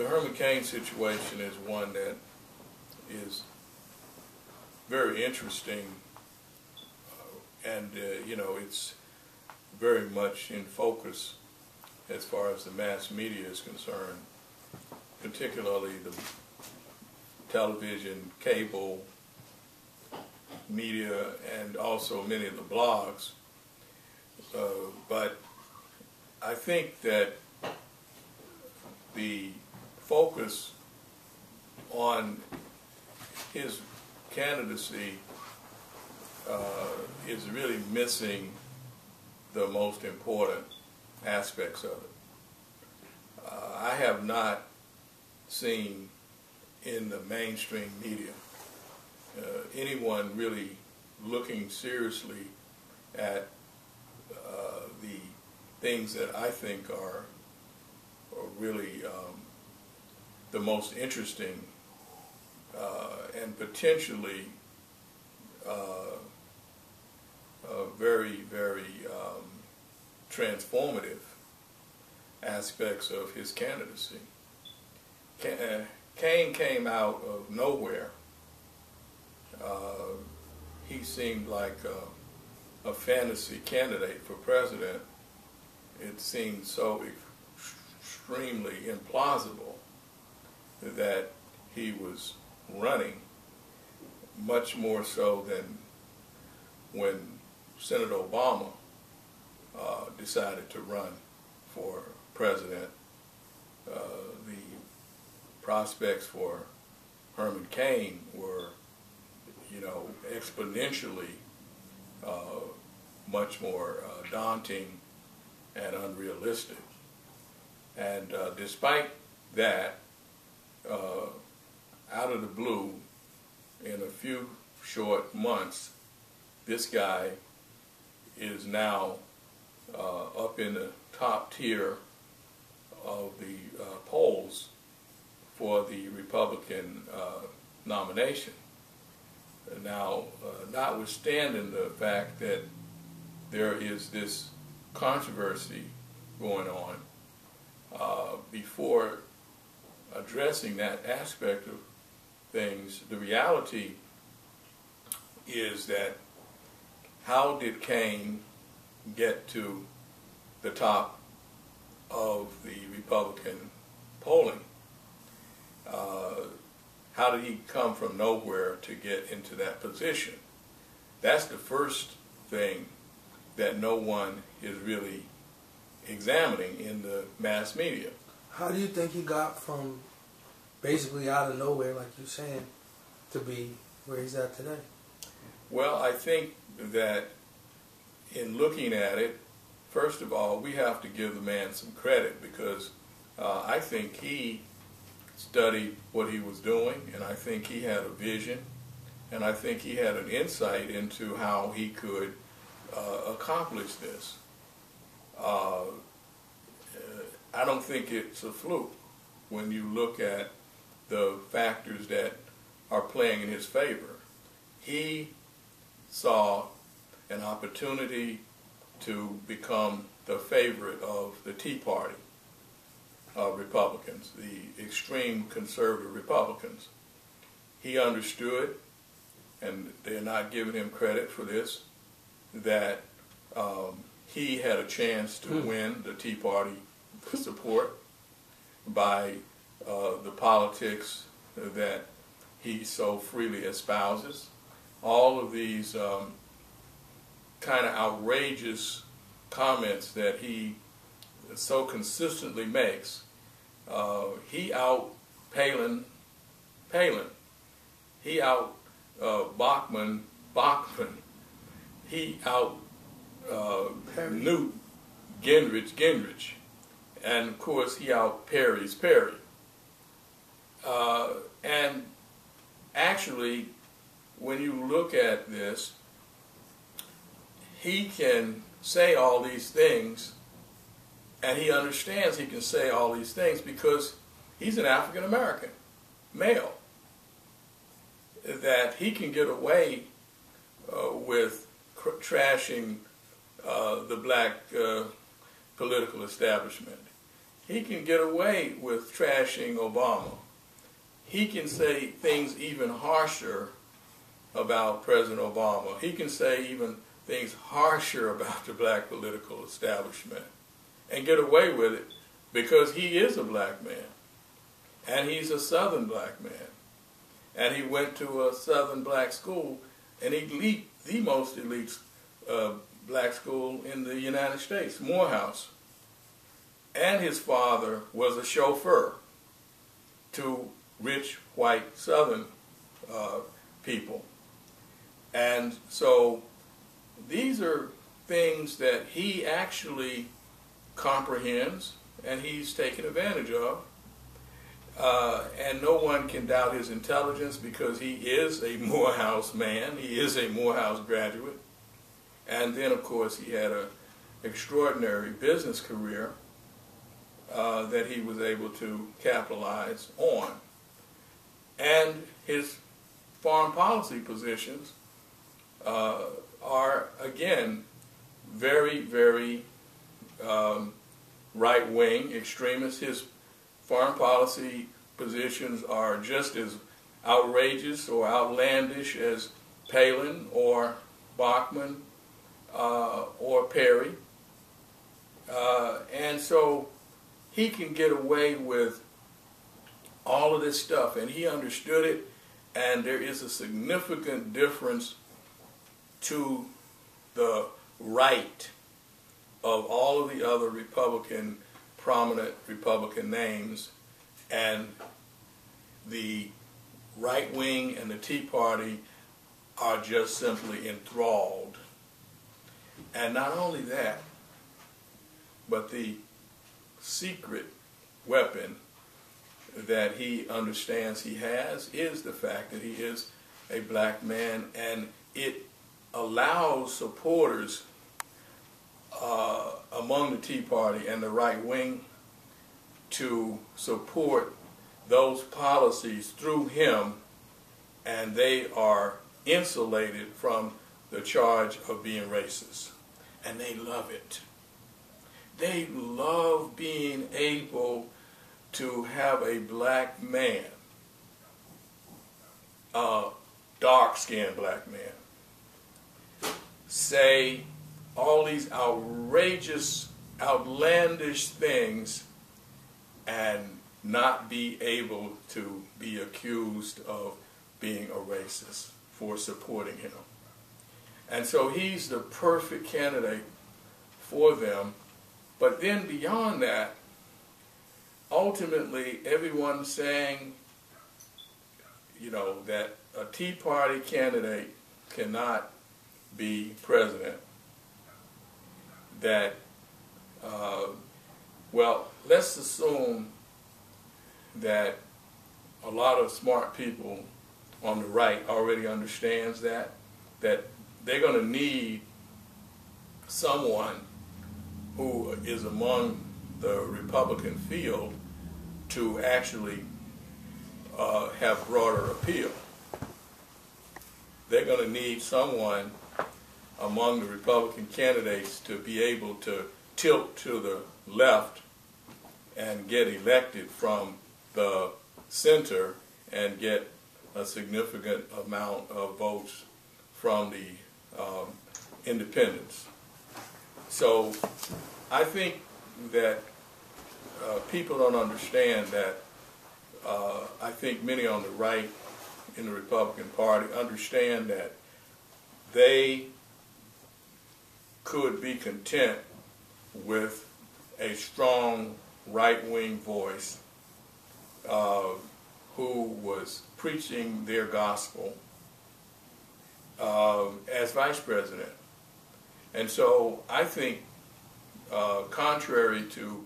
the Herman Cain situation is one that is very interesting, and you know, it's very much in focus as far as the mass media is concerned, particularly the television, cable media, and also many of the blogs. But I think that the focus on his candidacy is really missing the most important aspects of it. I have not seen in the mainstream media anyone really looking seriously at the things that I think are really the most interesting and potentially very, very transformative aspects of his candidacy. Cain came out of nowhere. He seemed like a fantasy candidate for president. It seemed so extremely implausible that he was running, much more so than when Senator Obama decided to run for president. The prospects for Herman Cain were, you know, exponentially much more daunting and unrealistic. And despite that, out of the blue, in a few short months, this guy is now up in the top tier of the polls for the Republican nomination. Now, notwithstanding the fact that there is this controversy going on, before addressing that aspect of things, the reality is that how did Cain get to the top of the Republican polling? How did he come from nowhere to get into that position? That's the first thing that no one is really examining in the mass media. How do you think he got from basically out of nowhere, like you're saying, to be where he's at today? Well, I think that in looking at it, first of all, we have to give the man some credit, because I think he studied what he was doing, and I think he had a vision, and I think he had an insight into how he could accomplish this. I don't think it's a fluke when you look at the factors that are playing in his favor. He saw an opportunity to become the favorite of the Tea Party Republicans, the extreme conservative Republicans. He understood, and they're not giving him credit for this, that he had a chance to win the Tea Party support by the politics that he so freely espouses. All of these kind of outrageous comments that he so consistently makes, he out Palin, he out Bachman, he out Newt Gingrich, and of course he out Perry. And actually, when you look at this, he can say all these things, and he understands he can say all these things because he's an African American male, that he can get away with trashing the black political establishment. he can get away with trashing Obama. He can say things even harsher about President Obama. He can say even things harsher about the black political establishment and get away with it because he is a black man. And he's a Southern black man. And he went to a Southern black school, an elite, the most elite black school in the United States, Morehouse. And his father was a chauffeur to rich white Southern people. And so these are things that he actually comprehends and he's taken advantage of. And no one can doubt his intelligence because he is a Morehouse man. He is a Morehouse graduate. And then, of course, he had an extraordinary business career that he was able to capitalize on. And his foreign policy positions are, again, very, very right-wing extremists. His foreign policy positions are just as outrageous or outlandish as Palin or Bachmann or Perry. And so he can get away with all of this stuff, and he understood it, and there is a significant difference to the right of all of the other prominent Republican names, and the right wing and the Tea Party are just simply enthralled. And not only that, but the secret weapon that he understands he has is the fact that he is a black man, and it allows supporters among the Tea Party and the right wing to support those policies through him, and they are insulated from the charge of being racist. And they love it. They love being able to have a black man, a dark-skinned black man, say all these outrageous, outlandish things and not be able to be accused of being a racist for supporting him. And so he's the perfect candidate for them. But then beyond that, ultimately everyone's saying, you know, that a Tea Party candidate cannot be president. That, well, let's assume that a lot of smart people on the right already understands that they're going to need someone who is among the Republican field to actually have broader appeal. They're going to need someone among the Republican candidates to be able to tilt to the left and get elected from the center and get a significant amount of votes from the independents. So I think that people don't understand that. I think many on the right in the Republican Party understand that they could be content with a strong right-wing voice who was preaching their gospel as vice president. And so I think, contrary to